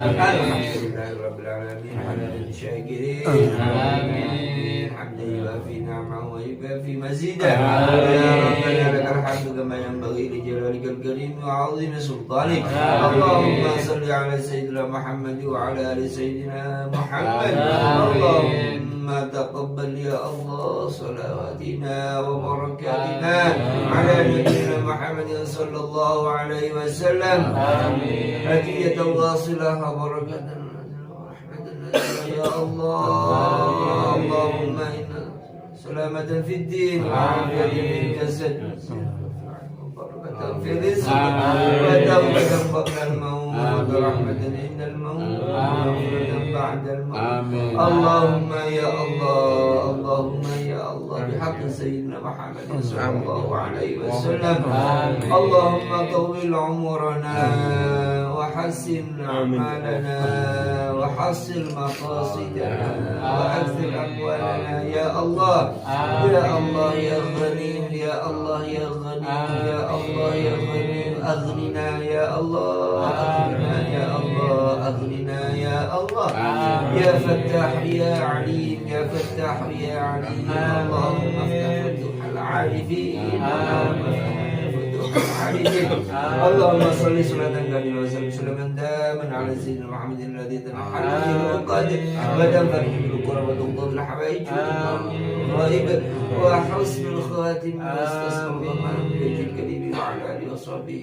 Alhamdulillahirabbil alamin hamdan syakirin amin hamdan yuafi ni'amahu wa yukafi mazidah ya rabbana lakal hamdu kama yanbaghi li jalalikal karim wa 'azimi sultanik Allahumma shalli ala sayyidina Muhammad wa ala ali sayyidina Muhammad Allahumma taqabbal ya Allah salawatina wa barakatina ala nabiyyina Muhammad sallallahu alaihi wasallam amin hadiyatan wasilah barakatan rahmatan ya Allah Allahumma inna salamatan fid din wa fil jasad barakatan fil rizq wa tawbatan qabla al-maut wa rahmatan inda al-maut wa rahmatan ba'da al-maut Allahumma ya Allah Allahumma ya Allah bihaqqi sayyidina Muhammad sallallahu alaihi wasallam Allahumma tawwil umrana وحسن أعمالنا وحصل مقاصدنا وأكثر أقوالنا يا الله يا الله يا غني يا الله يا غني يا الله يا غني أغننا يا الله أغننا يا الله أغننا يا الله يا فتاح يا عليم يا فتاح يا عليم اللهم افتح فتوح العارفين اللهم صل صلاة كاملة وسلم سلاما دائما على سيدنا محمد الذي تنحل به العقد وتنفرج به الكرب وتقضى الحوائج والغائب وحسن الخاتم واستسقى الله بوجه الكريم وعلى آله وصحبه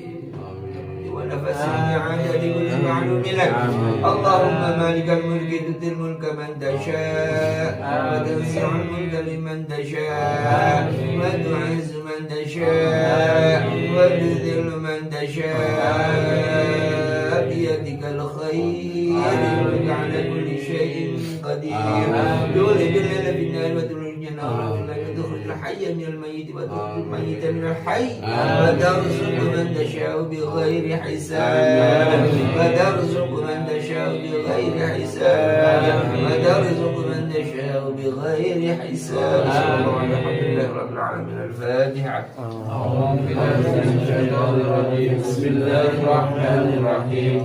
ونفس عدد كل معلوم لك اللهم مالك الملك تؤتي الملك من تشاء وتنزع الملك لمن تشاء وتعز من تشاء وتذل من تشاء بيدك الخير انك على كل شيء قدير تولد الليل في النهار وتولد الجنة وتخرج الحي من الميت وتخرج الميت من الحي وترزق من تشاء بغير حساب وترزق من تشاء بغير حساب وترزق من تشاء بغير حساب الحمد لله رب العالمين الفاتحة أعوذ بالله من الشيطان الرجيم بسم الله الرحمن الرحيم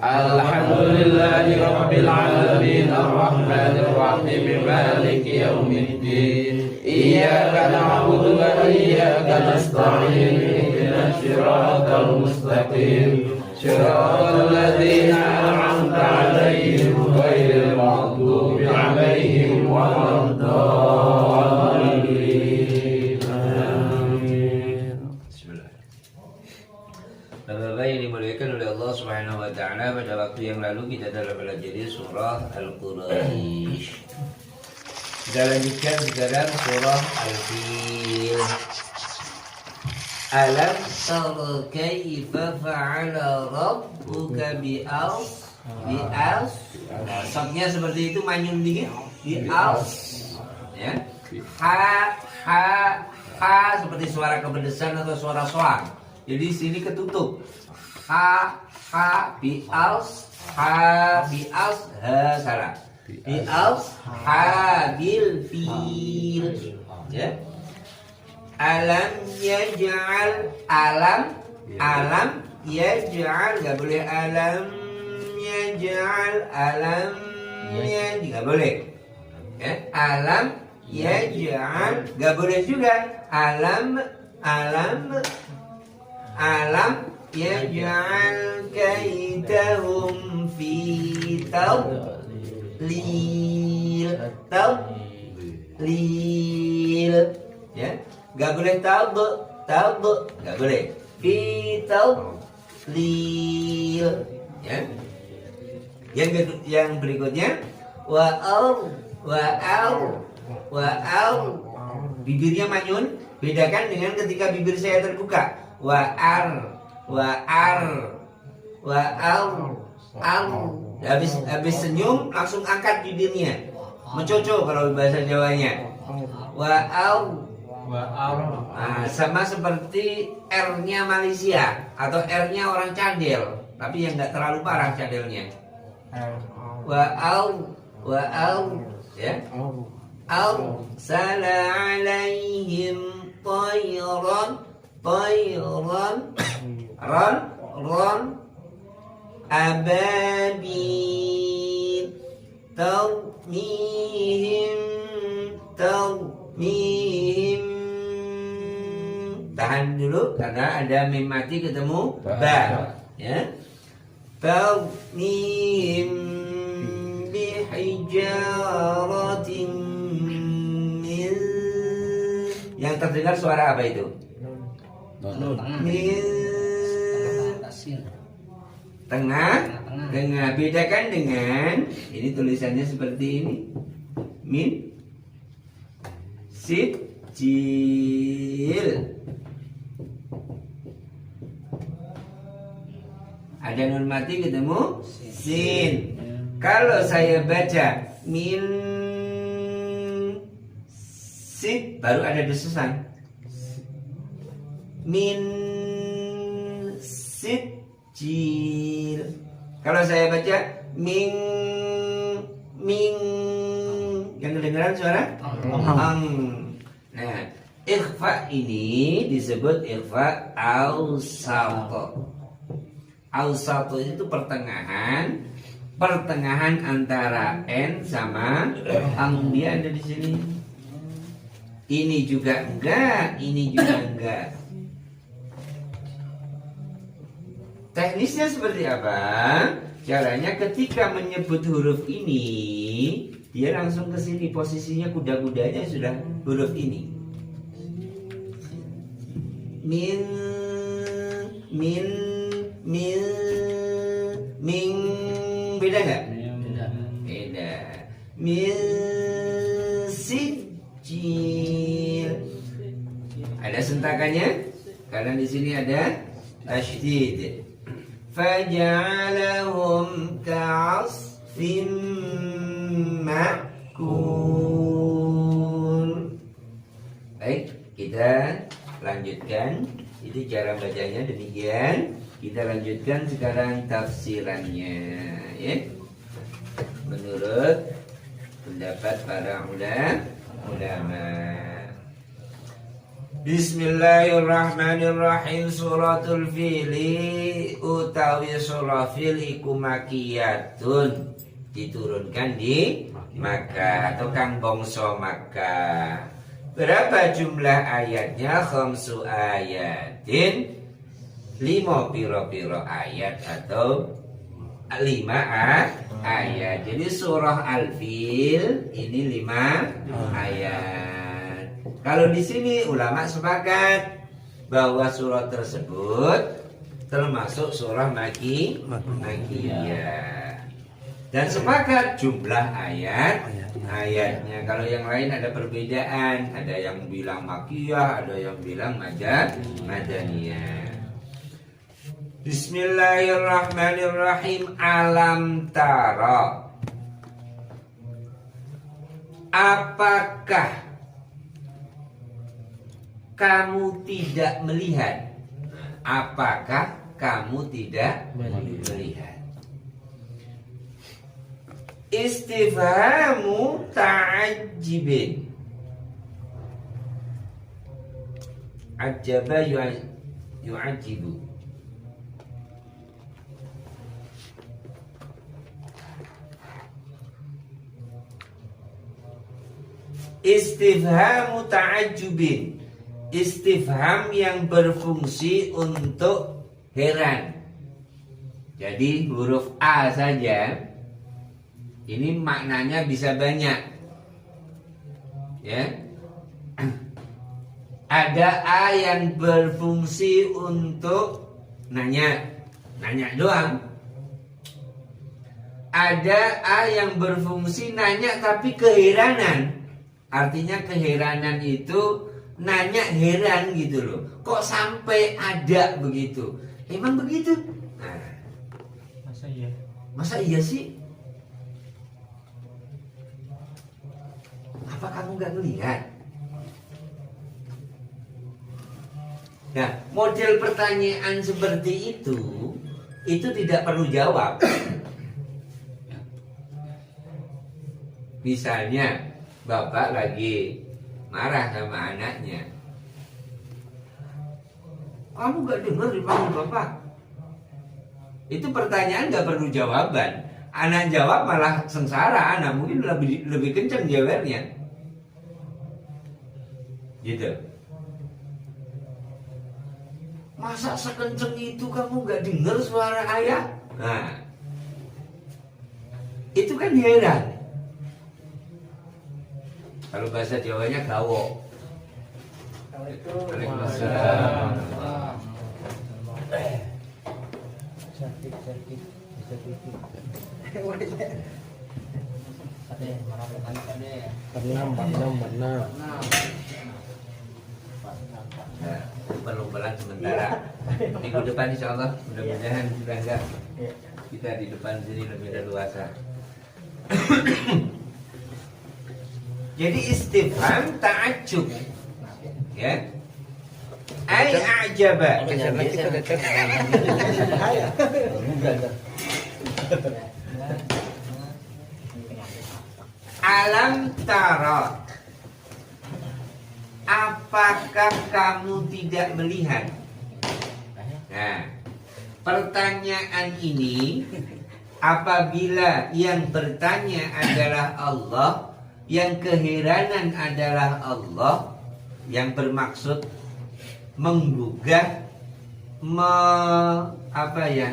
الحمد لله رب العالمين الرحمن الرحيم مالك يوم الدين إياك نعبد وإياك نستعين اهدنا الصراط المستقيم صراط الذين أنعمت عليهم غير المغضوب عليهم ولا الضالين آمين. Bapak-bapak yang dimuliakan oleh Allah Subhanahu wa taala, pada waktu yang lalu kita telah belajar surah Al-Quraisy. Kita lanjutkan sekarang surah Al-Fil. Alam tara kaifa fa'ala rabbuka bi'as. Nah, shotnya seperti itu, manyun dikit. Bi'as. Ya. Ha seperti suara kepedesan atau suara soang. Jadi sini ketutup. Ha bi'as, ha salah. Bi'as ha bil fil. Ya. Alam yaj'al, alam yaj'al, enggak boleh alam yaj'al, enggak boleh. Ya, alam yaj'al, enggak boleh juga. Alam yaj'al kaidahum fi tadlil. Ya, enggak boleh tab, enggak boleh. Fi tadlil. Ya. Yang berikutnya wa'al. Bibirnya manyun, bedakan dengan ketika bibir saya terbuka. Wa'ar. Habis senyum langsung angkat bibirnya. Mencoco kalau bahasa Jawanya. Wa'al. Nah, sama seperti R-nya Malaysia atau R-nya orang Cadel, tapi yang nggak terlalu parah cadelnya. Wa'al, ya. Al sala alaihim tayran ron ababil tarmihim tarmihim. Tahan dulu karena ada mim mati ketemu ba, ya. Tarmihim bihijaratin min. Yang terdengar suara apa itu? Min. Tengah. Bedakan dengan ini tulisannya seperti ini. Min sijil. Ada nun mati ketemu sin. Kalau saya baca min sit baru ada desusan. Min sijil. Kalau saya baca ming yang kedengaran suara ang. Nah, ikhfa ini disebut ikhfa awsat. Awsat itu pertengahan antara n sama ang. Dia ada di sini. Ini juga enggak, ini juga enggak. Teknisnya seperti apa? Caranya ketika menyebut huruf ini, dia langsung ke sini. Posisinya kuda-kudanya sudah huruf ini. Min ming. Beda nggak? Beda. Min sijil. Ada sentakannya? Karena di sini ada tasydid. Faja'alahum ka'asfin ma'kul. Baik, kita lanjutkan. Itu cara bacanya demikian. Kita lanjutkan sekarang tafsirannya, ya. Menurut pendapat para ulama. Bismillahirrahmanirrahim. Suratul Fili utawi surah Fil iku makiyatun, diturunkan di Makkah atau kang bangsa Makkah. Berapa jumlah ayatnya? Khamsu ayatin, 5 piro-piro ayat atau 5 ayat. Jadi surah Al-Fil ini 5 ayat. Kalau di sini ulama sepakat bahwa surah tersebut termasuk surah Makkiyah. Dan sepakat jumlah ayatnya. Kalau yang lain ada perbedaan, ada yang bilang Makkiyah, ada yang bilang Madaniyah. Bismillahirrahmanirrahim. Alam tara, apakah kamu tidak melihat? Apakah kamu tidak melihat? Istifhamu ta'ajibin. Ajaba yu'ajibu. Istifhamu ta'ajubin. Istifham yang berfungsi untuk heran. Jadi huruf A saja ini maknanya bisa banyak, ya. Ada A yang berfungsi untuk nanya doang. Ada A yang berfungsi nanya tapi keheranan. Artinya keheranan itu nanya heran gitu loh. Kok sampai ada begitu? Emang begitu? Nah, masa iya sih? Apa kamu gak melihat? Nah, model pertanyaan seperti itu tidak perlu jawab. Misalnya, bapak lagi marah sama anaknya. Kamu gak dengar dipanggil bapak? Itu pertanyaan nggak perlu jawaban. Anak jawab malah sengsara, anak mungkin lebih kencang jawabnya. Gitu. Masa sekenceng itu kamu nggak dengar suara ayah? Nah, itu kan heran. Kalau bahasa Jawanya gawo. Waalaikumsalam. Belum pelan sementara. Minggu depan insya Allah mudah-mudahan sudah enggak kita di depan sini lebih leluasa. Jadi istifham ta'ajjub, ya. Ai a'jaba. Alam tara, apakah kamu tidak melihat? Nah, pertanyaan ini apabila yang bertanya adalah Allah, yang keheranan adalah Allah, yang bermaksud menggugah,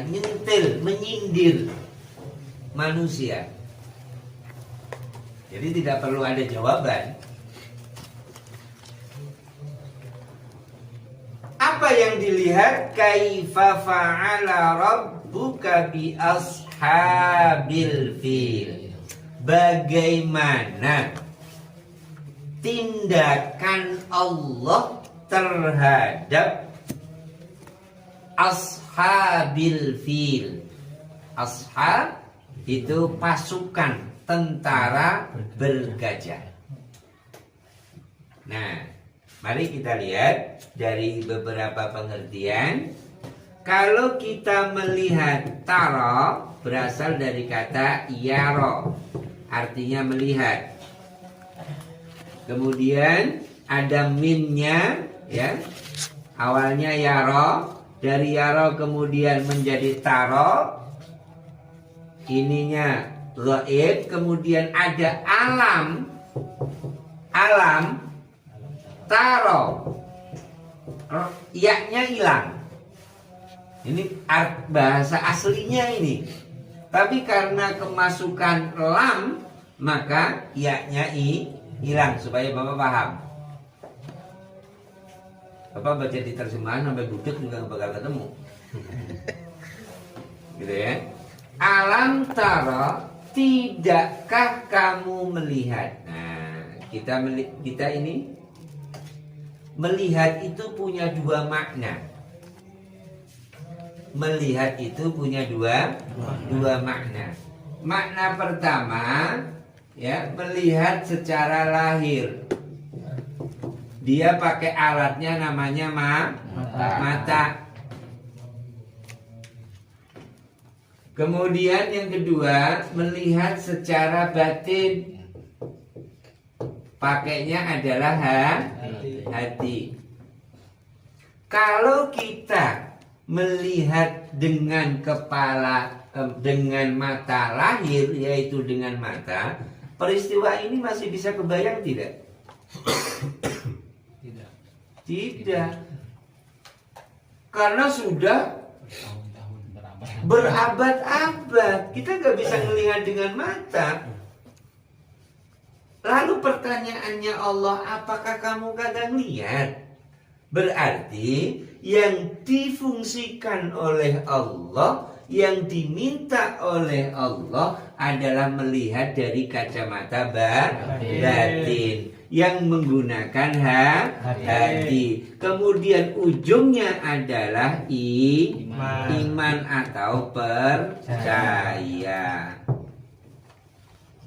nyentil, menyindir manusia. Jadi tidak perlu ada jawaban. Apa yang dilihat? Kaifa fa'ala rabbuka bi ashabil fil. Bagaimana tindakan Allah terhadap ashabil fil. Ashab itu pasukan tentara bergajah. Nah, mari kita lihat dari beberapa pengertian. Kalau kita melihat tara berasal dari kata yaro, artinya melihat. Kemudian ada mimnya, ya. Awalnya yaro, dari yaro kemudian menjadi taro. Ininya ghaib, kemudian ada alam taro, yaknya hilang. Ini bahasa aslinya ini, tapi karena kemasukan lam maka yaknya hilang supaya Bapak paham. Bapak baca di terjemahan sampai budek juga nggak bakal ketemu. Gitu ya. Alam taro, tidakkah kamu melihat? Nah, kita ini melihat itu punya dua makna. Melihat itu punya dua makna. Makna pertama, ya, melihat secara lahir. Dia pakai alatnya namanya mata. Kemudian yang kedua, melihat secara batin. Pakainya adalah hati. Kalau kita melihat dengan dengan mata lahir, yaitu dengan mata, peristiwa ini masih bisa kebayang tidak? Tidak. Karena sudah berabad-abad kita nggak bisa melihat dengan mata. Lalu pertanyaannya Allah, apakah kamu kagak lihat? Berarti yang difungsikan oleh Allah, yang diminta oleh Allah adalah melihat dari kacamata batin, yang menggunakan hati. Kemudian ujungnya adalah iman atau percaya.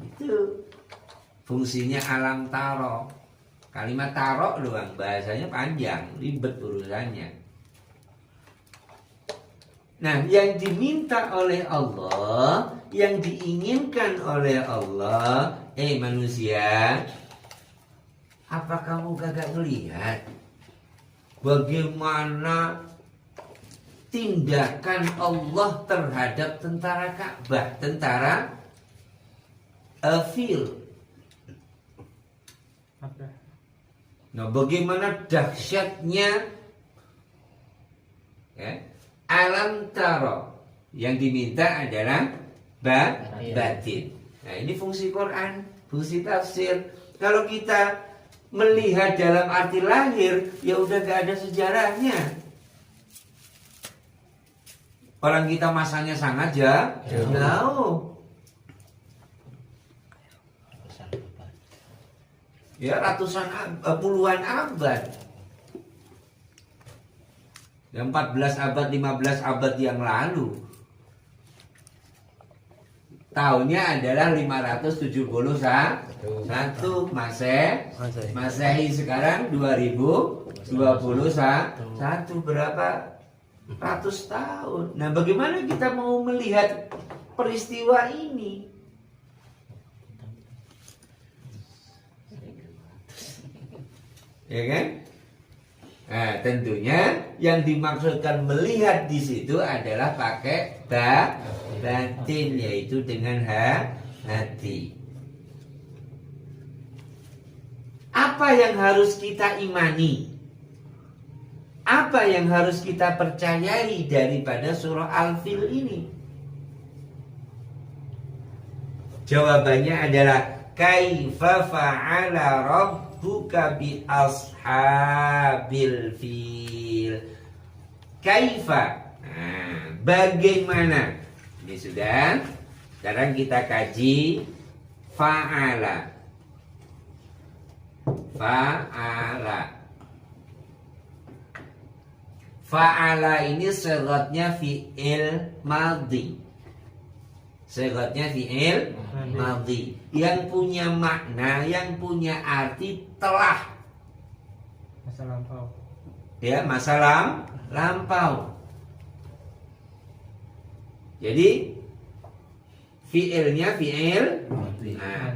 Itu fungsinya alam taro. Kalimat taro doang, bahasanya panjang, ribet urusannya. Nah, yang diminta oleh Allah, yang diinginkan oleh Allah, manusia, apa kamu kagak melihat bagaimana tindakan Allah terhadap tentara Ka'bah, tentara fil. Nah, bagaimana dahsyatnya ya, alam taro, yang diminta adalah batin. Nah, ini fungsi Quran, fungsi tafsir. Kalau kita melihat dalam arti lahir, ya udah gak ada sejarahnya. Orang kita masanya sangat jauh. Ya, puluhan abad. Ya, 14 abad, 15 abad yang lalu. Tahunnya adalah 571 Masehi. Sekarang 2021. Berapa ratus tahun. Nah, bagaimana kita mau melihat peristiwa ini? Ya kan? Nah, tentunya yang dimaksudkan melihat di situ adalah pakai batin, yaitu dengan hati. Apa yang harus kita imani? Apa yang harus kita percayai daripada surah Al-Fil ini? Jawabannya adalah kaifa fa'ala rabbuka bi ashabil fil. Kaifa, bagaimana? Ini sudah. Sekarang kita kaji fa'ala. Fa'ala ini sigatnya fi'il madhi. Sigatnya fi'il madhi. Yang punya makna, yang punya arti telah. Masa lampau. Ya, masa lampau. Jadi fi'ilnya fi'il. Nah,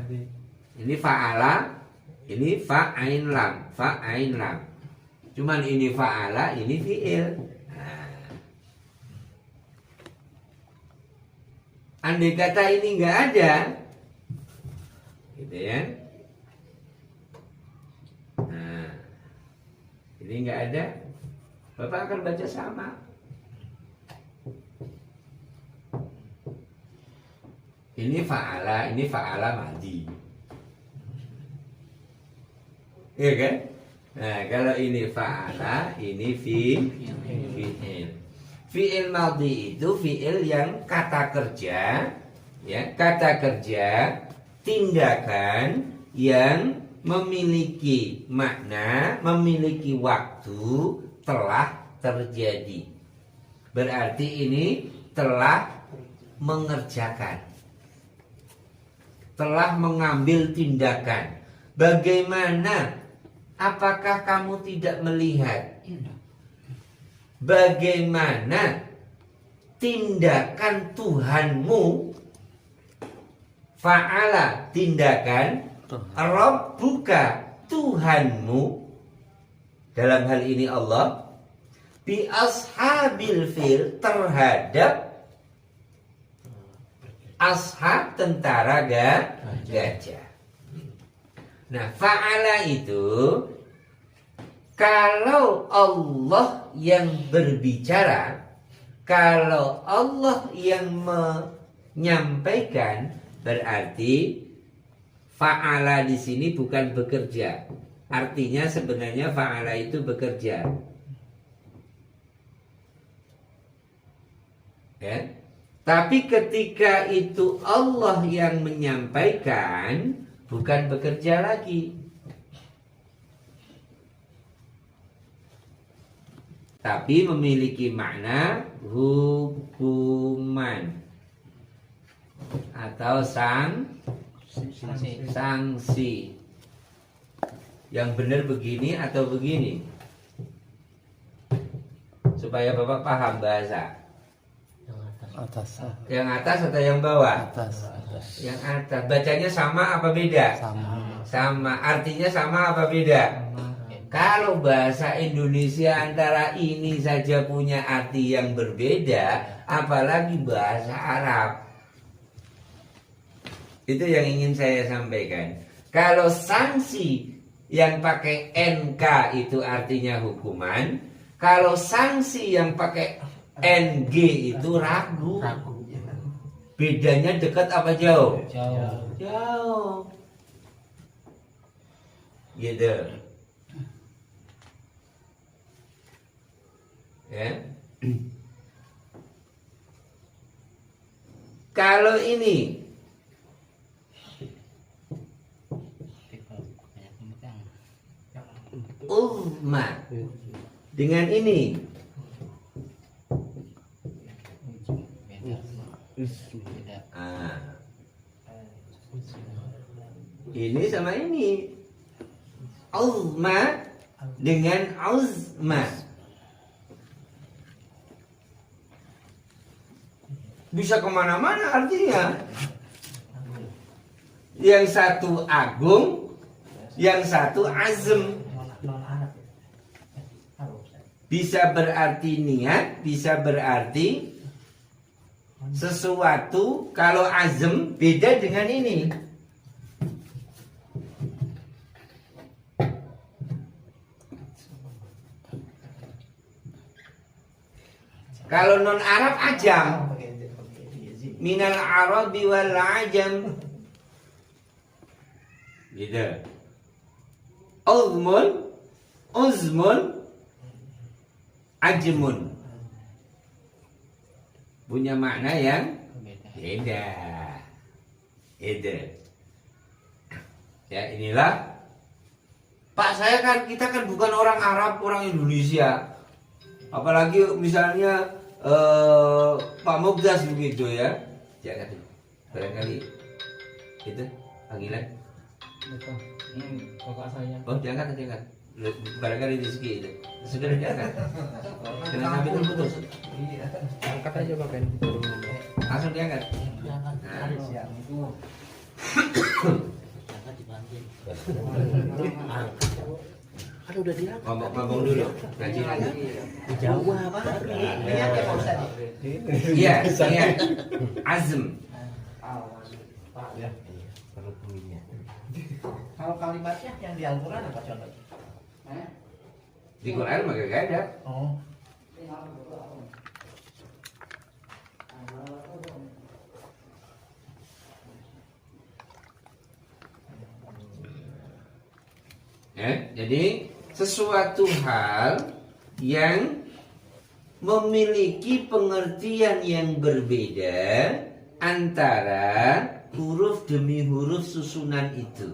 ini fa'ala. Ini fa'ain lam. Cuman ini fa'ala, ini fi'il. Andai kata ini nggak ada, gitu ya. Nah, ini nggak ada, Bapak akan baca sama. Ini fa'ala madhi. Iya kan? Nah, kalau ini fa'ala, ini fi'il. Fi'il madhi itu fi'il yang kata kerja, ya, kata kerja, tindakan yang memiliki makna, memiliki waktu, telah terjadi. Berarti ini telah mengerjakan, telah mengambil tindakan. Bagaimana? Apakah kamu tidak melihat bagaimana tindakan Tuhanmu? Fa'ala, tindakan, Rabbuka, Tuhanmu, dalam hal ini Allah, bi ashabil fil, terhadap ashab, tentara gajah. Nah, fa'ala itu kalau Allah yang berbicara, kalau Allah yang menyampaikan, berarti fa'ala di sini bukan bekerja. Artinya sebenarnya fa'ala itu bekerja. Ya. Tapi ketika itu Allah yang menyampaikan, bukan bekerja lagi, tapi memiliki makna hukuman atau sanksi. Yang benar begini atau begini, supaya Bapak paham bahasa. Yang atas atau yang bawah? Yang atas. Bacanya sama apa beda? Sama. Artinya sama apa beda? Kalau bahasa Indonesia antara ini saja punya arti yang berbeda, apalagi bahasa Arab. Itu yang ingin saya sampaikan. Kalau sanksi yang pakai NK itu artinya hukuman, kalau sanksi yang pakai NG itu ragu. Bedanya dekat apa jauh? Jauh. Gitu. Ya. Kalau ini umat dengan ini ini sama ini uzma dengan uzma bisa kemana-mana artinya. Yang satu agung, yang satu azm. Bisa berarti niat, bisa berarti sesuatu. Kalau azm beda dengan ini. Kalau non Arab ajam. Minal Arabi wal ajam. Gitu. Uzmun, ajmun. Punya makna yang beda. Itu. Ya inilah. Pak kita kan bukan orang Arab, orang Indonesia. Apalagi misalnya Pak Mugdas begitu ya. Jangan barangkali itu panggilan. Bapak saya. Oh jangan. Barangkali rezeki itu. Segera diangkat. Jangan sampai terputus. Angkat aja Bapak ini. Langsung diangkat. Kan udah diangkat. Ngomong dulu. Ngaji lagi. Jawa apa? Iya. Azm. Kalau kalimatnya yang di Al-Quran apa contohnya? Di Quran maka gak ada. Oh. Ya, jadi sesuatu hal yang memiliki pengertian yang berbeda antara huruf demi huruf susunan itu.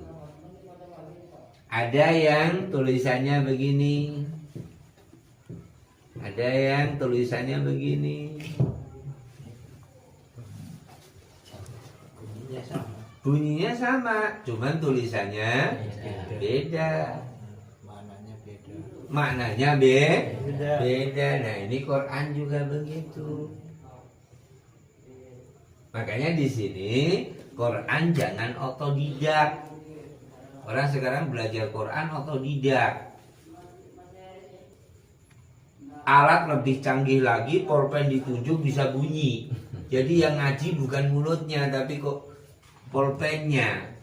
Ada yang tulisannya begini, ada yang tulisannya begini. Bunyinya sama, cuman tulisannya beda. Maknanya beda. Nah ini Quran juga begitu. Makanya di sini Quran jangan otodidak. Orang sekarang belajar Quran otodidak. Alat lebih canggih lagi, pulpen ditunjuk bisa bunyi. Jadi yang ngaji bukan mulutnya tapi kok pulpennya.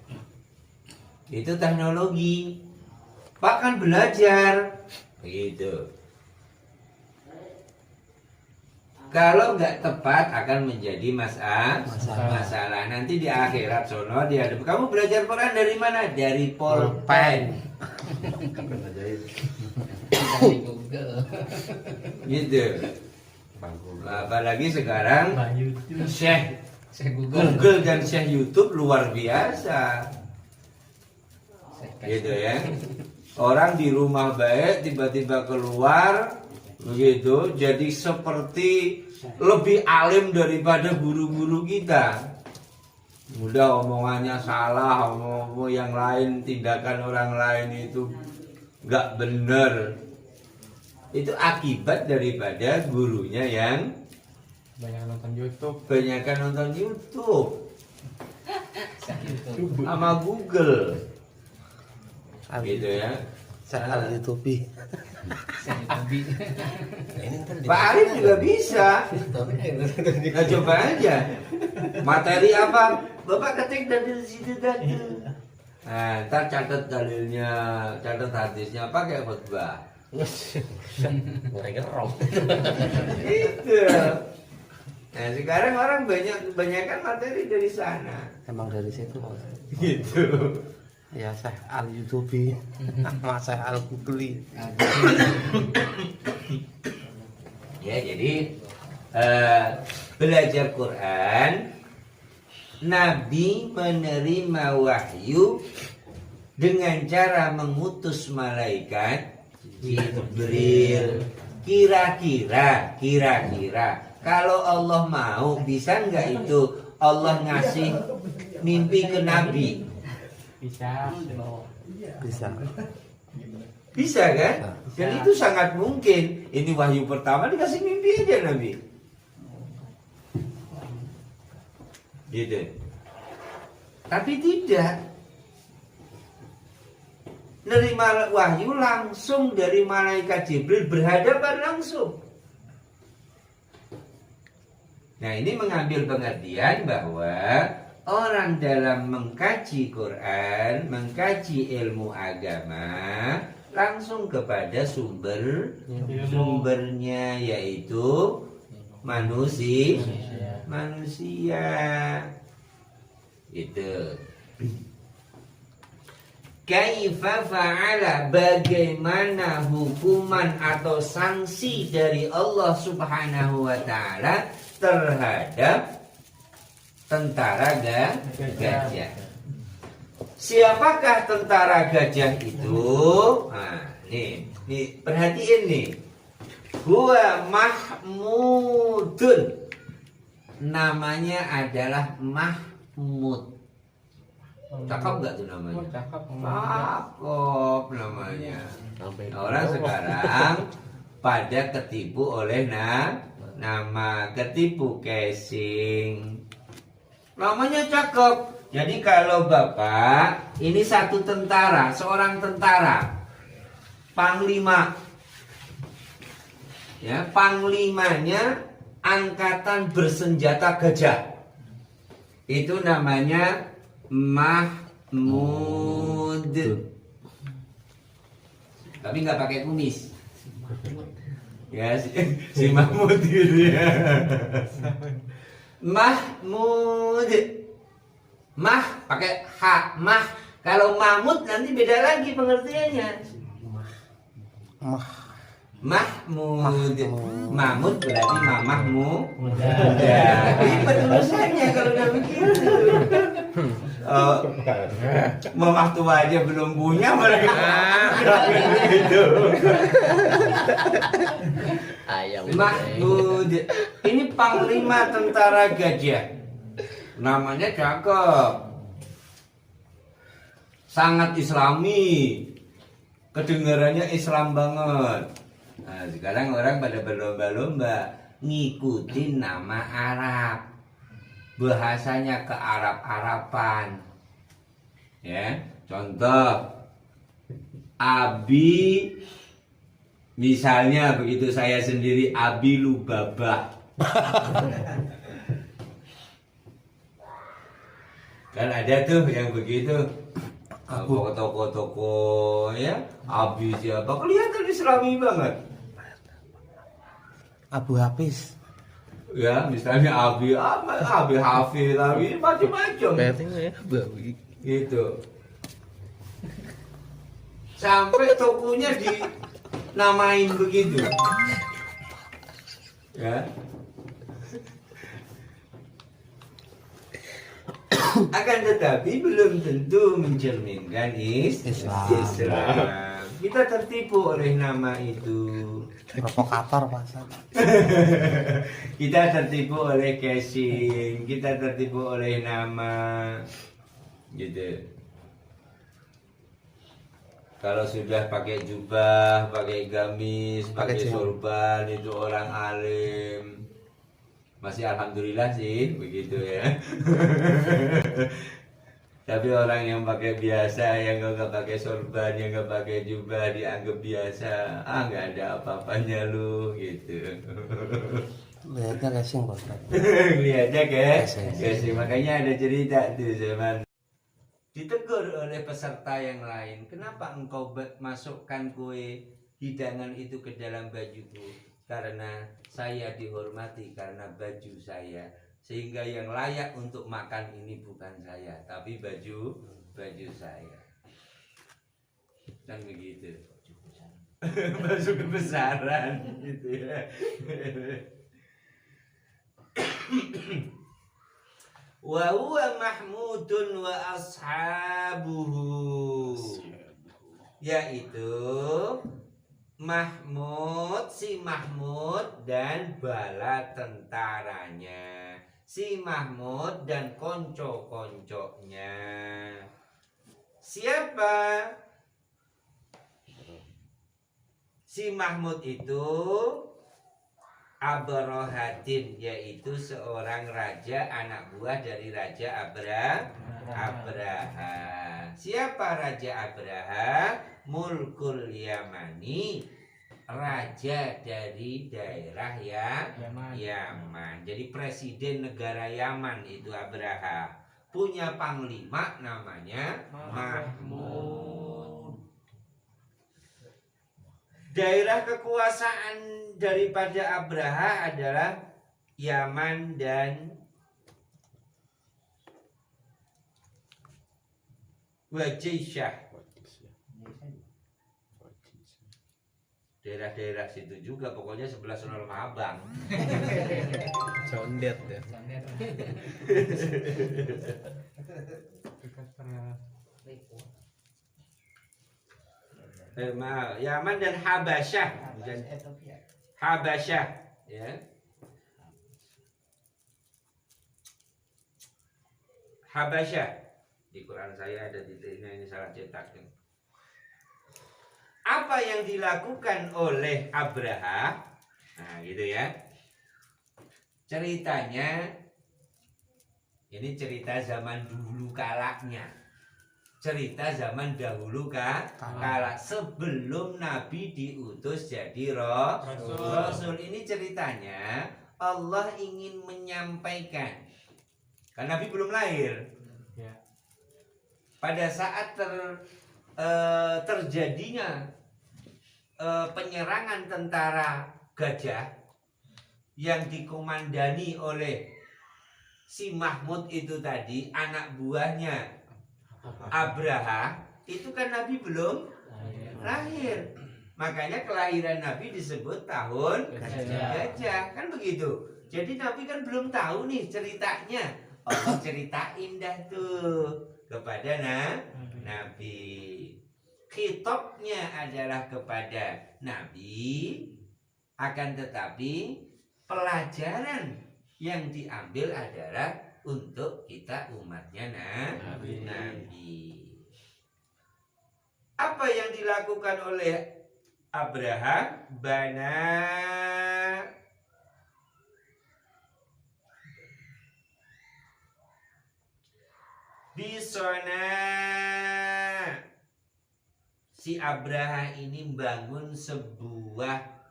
Itu teknologi. Pak kan belajar. Begitu. Kalau nggak tepat akan menjadi masalah. Nanti di akhirat sono dia ada. Kamu belajar Quran dari mana? Dari pulpen. Gitu. Apalagi sekarang Syekh Google dan Syekh YouTube luar biasa. Gitu ya. Orang di rumah baik tiba-tiba keluar begitu, jadi seperti lebih alim daripada guru-guru kita. Mudah omongannya salah, omong yang lain, tindakan orang lain itu nggak benar. Itu akibat daripada gurunya yang banyak nonton YouTube. Banyakan nonton YouTube sama Google. Gitu ya. Saya YouTube. Pak Arif juga bisa. Nah, coba aja. Materi apa? Bapak ketik dari situ tadi. Nah, ntar catat dalilnya, catat hadisnya, pakai khutbah. Mereka rock. Itu. Nah, sekarang orang banyak materi dari sana. Emang dari situ. Gitu. Ya saya al YouTube, sama saya al Google. Ya, jadi belajar Quran, Nabi menerima wahyu dengan cara mengutus malaikat Jibril. Kira-kira kalau Allah mau, bisa nggak itu Allah ngasih mimpi ke Nabi? Bisa. Bisa kan? Dan itu sangat mungkin. Ini wahyu pertama dikasih mimpi aja Nabi. Gitu. Tapi tidak. Nerima wahyu langsung dari malaikat Jibril, berhadapan langsung. Nah, ini mengambil pengertian bahwa orang dalam mengkaji Quran, mengkaji ilmu agama, langsung kepada sumbernya, yaitu manusia. Itu. Kaifa fa'ala, bagaimana hukuman atau sanksi dari Allah Subhanahu wa taala terhadap tentara gajah. Siapakah tentara gajah itu? Nah, nih perhatiin nih. Huwa Mahmudun. Namanya adalah Mahmud. Cakep gak tuh namanya? Cakep. Cakep namanya. Orang sekarang pada ketipu oleh nama, ketipu casing. Namanya cakep. Jadi kalau Bapak ini satu tentara, seorang tentara, panglima, ya, panglimanya angkatan bersenjata gajah. Itu namanya Mahmud. Tapi nggak pakai kumis. Ya, si Mahmud gitu ya. Mahmud. Mah pakai ha, mah. Kalau Mahmud nanti beda lagi pengertiannya. Mahmud. Mahmud berarti mamahmu muda. Ribet urusannya kalau udah begitu. Mamah tua aja belum punya mereka. Gitu. Mahmud. Ini panglima tentara gajah. Namanya cakep. Sangat islami. Kedengarannya Islam banget. Nah, sekarang orang pada berlomba-lomba ngikutin nama Arab. Bahasanya ke Arab-Araban. Ya, contoh Abi, misalnya begitu saya sendiri Abi Lubabah. Kan ada tuh yang begitu. Toko-toko ya, Abi siapa? Kelihatan Islami banget. Abu Hafiz. Ya, misalnya Abi Hafid, Abi macam-macam. Berarti Bawi. Gitu. Sampai tokonya dinamain begitu. Ya. Akan tetapi belum tentu mencerminkan Islam. Kita tertipu oleh nama itu. Provokator pasal. Kita tertipu oleh casing, kita tertipu oleh nama, gitu. Kalau sudah pakai jubah, pakai gamis, pakai sorban, itu orang alim. Masih alhamdulillah sih, begitu ya. Tapi orang yang pakai biasa, yang nggak pakai sorban, yang nggak pakai jubah dianggap biasa. Ah, nggak ada apa-apanya lu gitu. Lihatnya casing Pak Ustaz. Lihatnya guys, Casing. makanya ada cerita tuh zaman ditegur oleh peserta yang lain. Kenapa engkau masukkan kue hidangan itu ke dalam bajuku? Karena saya dihormati karena baju saya. Sehingga yang layak untuk makan ini bukan saya, tapi baju saya. Kan begitu. Baju kebesaran gitu ya. Wa huwa mahmudun wa ashabuhu, yaitu Mahmud, si Mahmud dan bala tentaranya, si Mahmud dan konco-konconya. Siapa? Si Mahmud itu Abrahatin, yaitu seorang raja, anak buah dari Raja Abraha. Siapa Raja Abraha? Mulkul Yamani, raja dari daerah Yaman. Jadi presiden negara Yaman itu Abraha. Punya panglima namanya Mahmud. Daerah kekuasaan daripada Abraha adalah Yaman dan Wajisyah. Daerah-daerah situ juga, pokoknya sebelah sono Lemah Abang. Condet ya. Maaf, Yaman dan Habasyah. Habasyah, ya. Habasyah. Di Quran saya ada titiknya, ini salah cetak. Apa yang dilakukan oleh Abraha? Nah, gitu ya. Ceritanya ini cerita zaman dulu kalanya. Cerita zaman dahulu kala sebelum Nabi diutus jadi Rasul. Ini ceritanya Allah ingin menyampaikan, karena Nabi belum lahir. Pada saat terjadinya penyerangan tentara gajah yang dikomandani oleh si Mahmud itu tadi, anak buahnya Abraha, itu kan Nabi belum lahir. Makanya kelahiran Nabi disebut tahun gajah, kan begitu. Jadi Nabi kan belum tahu nih ceritanya. Allah ceritain dah tuh kepada Nabi. Khitabnya adalah kepada Nabi, akan tetapi pelajaran yang diambil adalah untuk kita umatnya Nabi. Apa yang dilakukan oleh Abraha? Bana bisona. Si Abraha ini membangun sebuah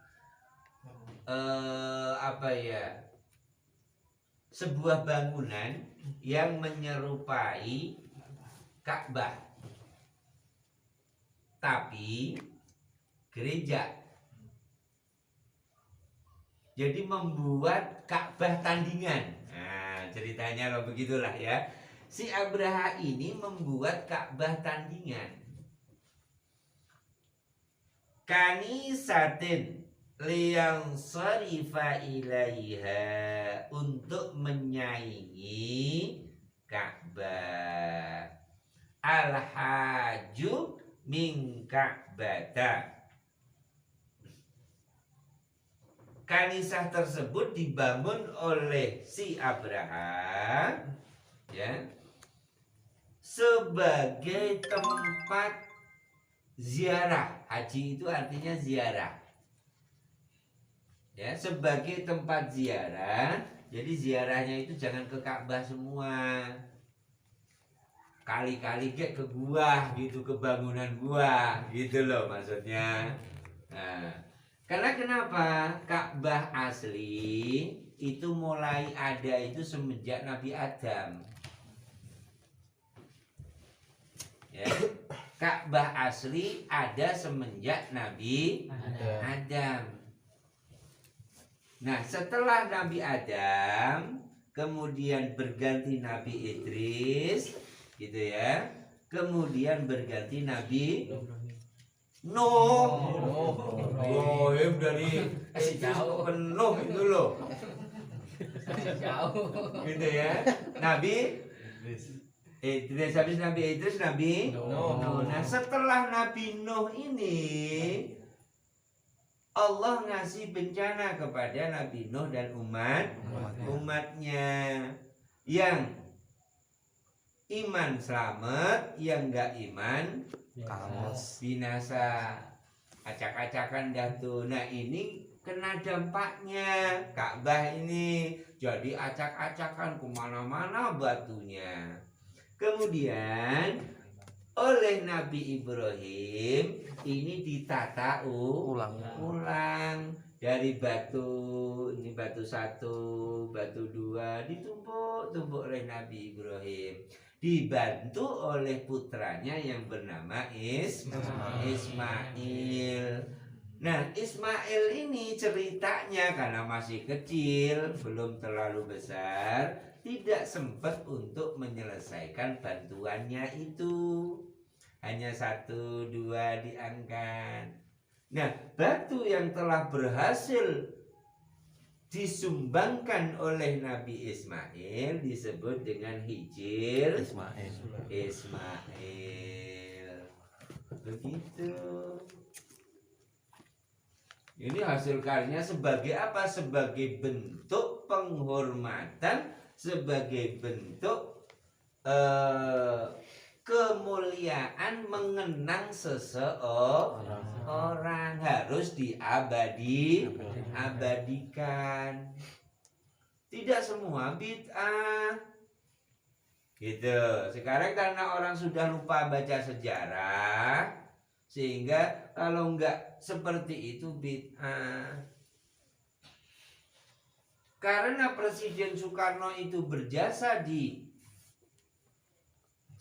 sebuah bangunan yang menyerupai Ka'bah, tapi gereja. Jadi membuat Ka'bah tandingan. Nah, ceritanya lo begitulah ya. Si Abraha ini membuat Ka'bah tandingan. Kanisatin liyang sarifa ilaiha, untuk menyaingi Ka'bah. Al-haju min Ka'bata. Kanisah tersebut dibangun oleh si Abraha, ya, sebagai tempat ziarah. Haji itu artinya ziarah, ya, sebagai tempat ziarah. Jadi ziarahnya itu jangan ke Ka'bah semua, kali-kali kayak ke gua gitu, ke bangunan gua gitu loh maksudnya. Nah, karena kenapa? Ka'bah asli itu mulai ada itu semenjak Nabi Adam. Ya. Ka'bah asli ada semenjak Nabi Adam. Nah, setelah Nabi Adam, kemudian berganti Nabi Idris, gitu ya. Kemudian berganti Nabi Nuh. Ibrahim dari Idris ke Nuh itu loh. Jauh. Gitu ya. Nabi Idris, habis Nabi Idris, Nabi Nuh. Nah, setelah Nabi Nuh ini Allah ngasih bencana kepada Nabi Nuh dan umatnya. Yang iman selamat, yang enggak iman binasa. Acak-acakan dah tuh. Nah, ini kena dampaknya Ka'bah ini. Jadi acak-acakan kemana-mana batunya. Kemudian oleh Nabi Ibrahim ini ditata ulang dari batu, ini batu 1, batu 2 ditumpuk oleh Nabi Ibrahim, dibantu oleh putranya yang bernama Ismail. Nah, Ismail ini ceritanya karena masih kecil, belum terlalu besar, tidak sempat untuk menyelesaikan bantuannya itu. Hanya 1, 2 diangkat. Nah, batu yang telah berhasil disumbangkan oleh Nabi Ismail disebut dengan Hijir Ismail. Begitu. Ini hasil karyanya sebagai apa? Sebagai bentuk penghormatan, sebagai bentuk kemuliaan mengenang seseorang, harus abadikan. Tidak semua bid'ah. Gitu. Sekarang karena orang sudah lupa baca sejarah, sehingga kalau enggak seperti itu bid'ah. Karena Presiden Soekarno itu berjasa di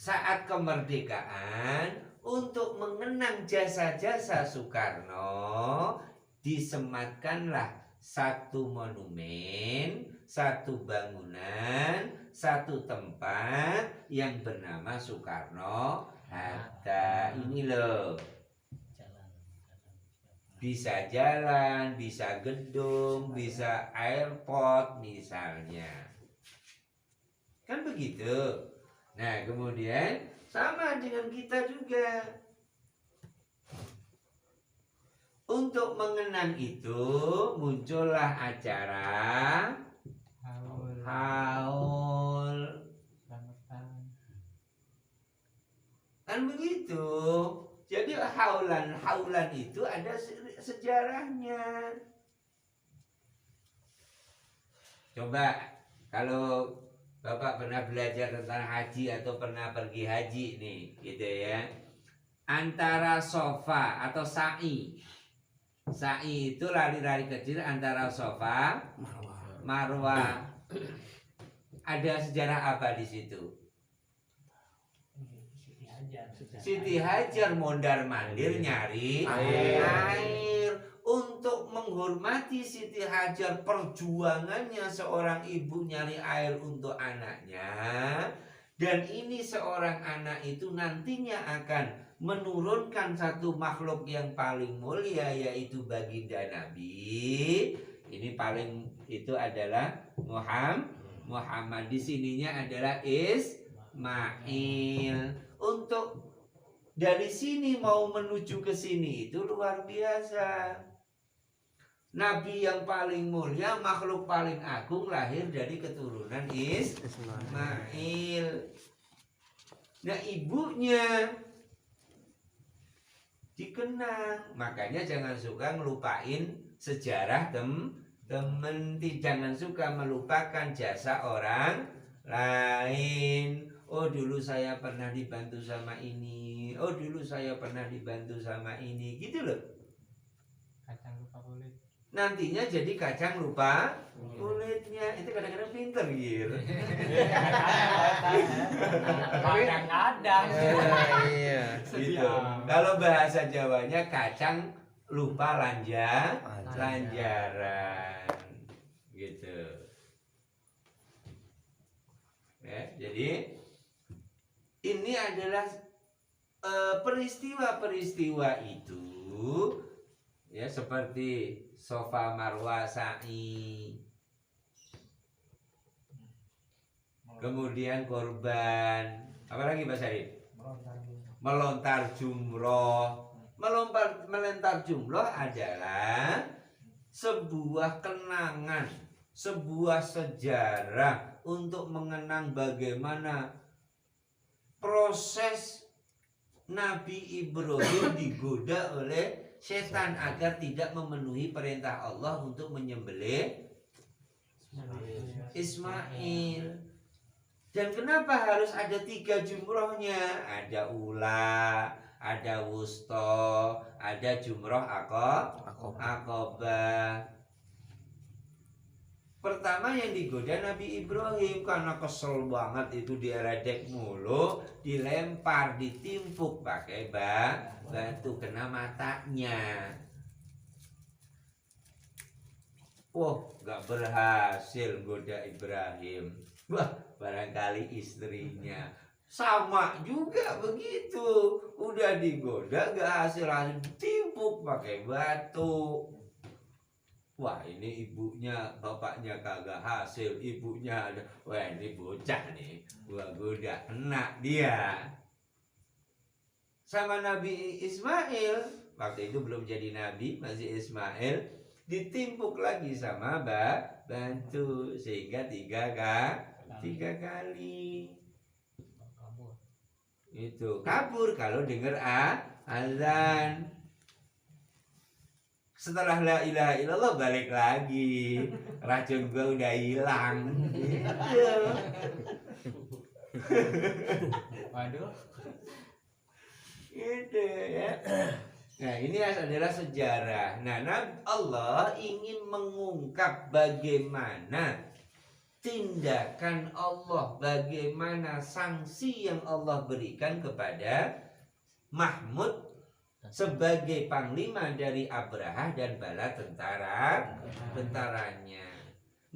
saat kemerdekaan, untuk mengenang jasa-jasa Soekarno, disematkanlah satu monumen, satu bangunan, satu tempat yang bernama Soekarno Hatta. Ini loh. Bisa jalan, bisa gedung, bisa airport misalnya. Kan begitu. Nah, kemudian sama dengan kita juga. Untuk mengenang itu muncullah acara haul. Kan begitu. Jadi haulan itu ada sejarahnya. Coba kalau Bapak pernah belajar tentang haji atau pernah pergi haji nih, gitu ya. Antara sofa atau sa'i. Sa'i itu lari-lari kecil antara sofa, marwah. Ada sejarah apa di situ? Siti Hajar mondar-mandir nyari air. Untuk menghormati Siti Hajar, perjuangannya seorang ibu nyari air untuk anaknya. Dan ini seorang anak itu nantinya akan menurunkan satu makhluk yang paling mulia, yaitu baginda Nabi. Ini paling itu adalah Muhammad. Di sininya adalah Ismail. Untuk dari sini mau menuju ke sini itu luar biasa. Nabi yang paling mulia, makhluk paling agung lahir dari keturunan Ismail. Nah, ibunya dikenang. Makanya jangan suka ngelupain sejarah temen. Jangan suka melupakan jasa orang lain. Oh dulu saya pernah dibantu sama ini, oh dulu saya pernah dibantu sama ini, gitu loh. Kacang lupa kulit. Nantinya jadi kacang lupa kulitnya. Itu kadang-kadang pinter gitu. Kadang-kadang. Iya. Gitu. Kalau bahasa Jawanya kacang lupa lanjaran. Gitu. Ya, jadi ini adalah peristiwa-peristiwa itu ya, seperti Sofa Marwa Sa'i, kemudian korban, apa lagi Pak Syarif? Melontar jumroh. Melontar jumroh adalah sebuah kenangan, sebuah sejarah untuk mengenang bagaimana proses Nabi Ibrahim digoda oleh setan agar tidak memenuhi perintah Allah untuk menyembelih Ismail. Dan kenapa harus ada 3 jumrohnya? Ada ula, ada wusto, ada jumroh akobah. Pertama yang digoda Nabi Ibrahim karena kesel banget itu diledek mulu, dilempar, ditimpuk pakai batu kena matanya. Wah, gak berhasil goda Ibrahim. Wah, barangkali istrinya sama juga begitu. Udah digoda gak hasil, ditimpuk pakai batu. Wah, ini ibunya, bapaknya kagak hasil, ibunya ada. Wah, ini bocah nih, gua goda, kena dia. Sama Nabi Ismail, waktu itu belum jadi nabi, masih Ismail, ditimpuk lagi sama batu sehingga 3 kali. Itu kabur kalau dengar azan. Setelah la ilaha illallah balik lagi, racun gua udah hilang. Waduh. Gitu ya. Nah, ini adalah sejarah. Nah, Allah ingin mengungkap bagaimana tindakan Allah, bagaimana sanksi yang Allah berikan kepada Mahmud sebagai panglima dari Abraha dan bala tentaranya.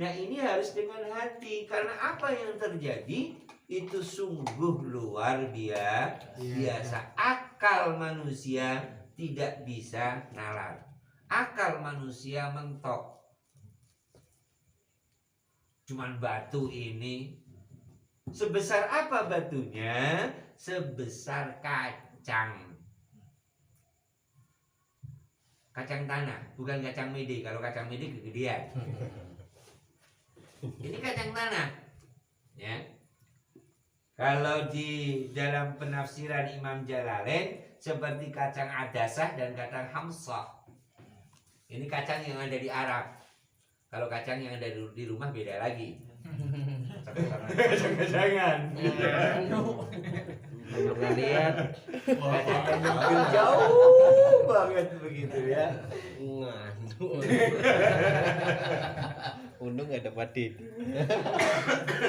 Nah, ini harus dengan hati karena apa yang terjadi itu sungguh luar biasa. Akal manusia tidak bisa nalar. Akal manusia mentok. Cuman batu ini sebesar apa batunya? Sebesar kacang tanah, bukan kacang mede. Kalau kacang mede kegedean. Ini kacang tanah, ya. Kalau di dalam penafsiran Imam Jalalain seperti kacang adasah dan kacang hamsah. Ini kacang yang ada di Arab. Kalau kacang yang ada di rumah beda lagi. Kacang-kacangan. Pernah lihat Kacang jauh banget begitu ya. ngantuk. Untung gak dapat dit.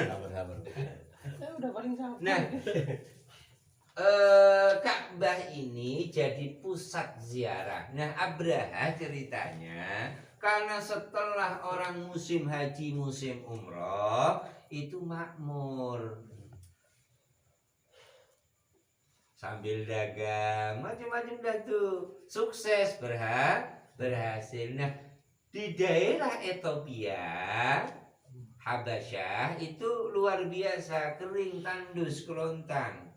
Sabar. Udah paling sama. Nah, Ka'bah ini jadi pusat ziarah. Nah, Abraha ceritanya karena setelah orang musim haji, musim umroh itu makmur, sambil dagang macam-macam dah tuh, sukses, berhasil. Nah, di daerah Ethiopia, Habasyah itu luar biasa, kering, tandus, kerontang,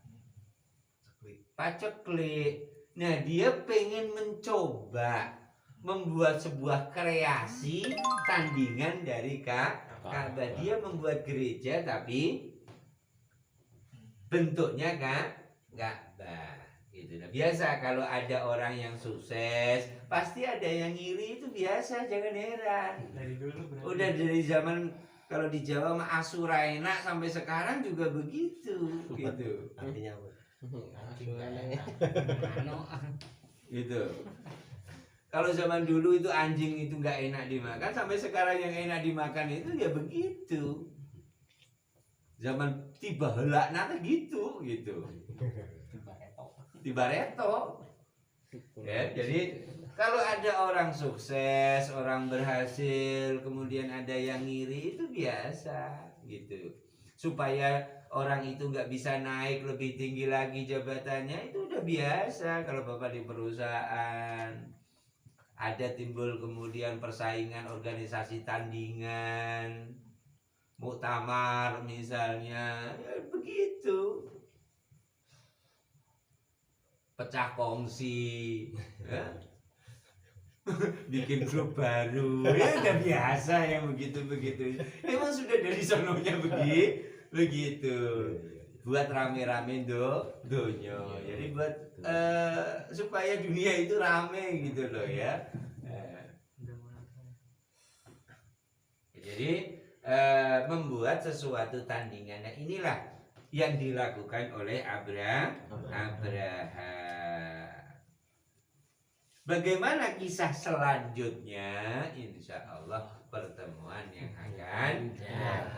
paceklik. Nah, dia pengen mencoba membuat sebuah kreasi tandingan dari Ka'bah. Dia membuat gereja tapi bentuknya Ka'bah gitu. Nah, biasa kalau ada orang yang sukses pasti ada yang iri, itu biasa, jangan heran. Dari dulu berarti. Udah dari zaman Kalau di Jawa mah asura enak sampai sekarang juga begitu gitu. Artinya apa? Gitu. Kalau zaman dulu itu anjing itu nggak enak dimakan, sampai sekarang yang enak dimakan itu ya begitu. Zaman tiba helak nanti gitu. Tiba reto. Ya, jadi kalau ada orang sukses, orang berhasil, kemudian ada yang ngiri, itu biasa gitu. Supaya orang itu nggak bisa naik lebih tinggi lagi jabatannya, itu udah biasa. Kalau Bapak di perusahaan ada timbul kemudian persaingan organisasi tandingan, muktamar misalnya, ya begitu. Pecah kongsi, ya. Bikin grup baru, ya udah biasa yang begitu-begitu. Emang sudah dari sononya begitu. Buat rame-rame donyo. Jadi buat supaya dunia itu rame gitu loh ya. Jadi membuat sesuatu tandingan. Nah, inilah yang dilakukan oleh Abraham. Bagaimana kisah selanjutnya? Insya Allah pertemuan yang akan datang.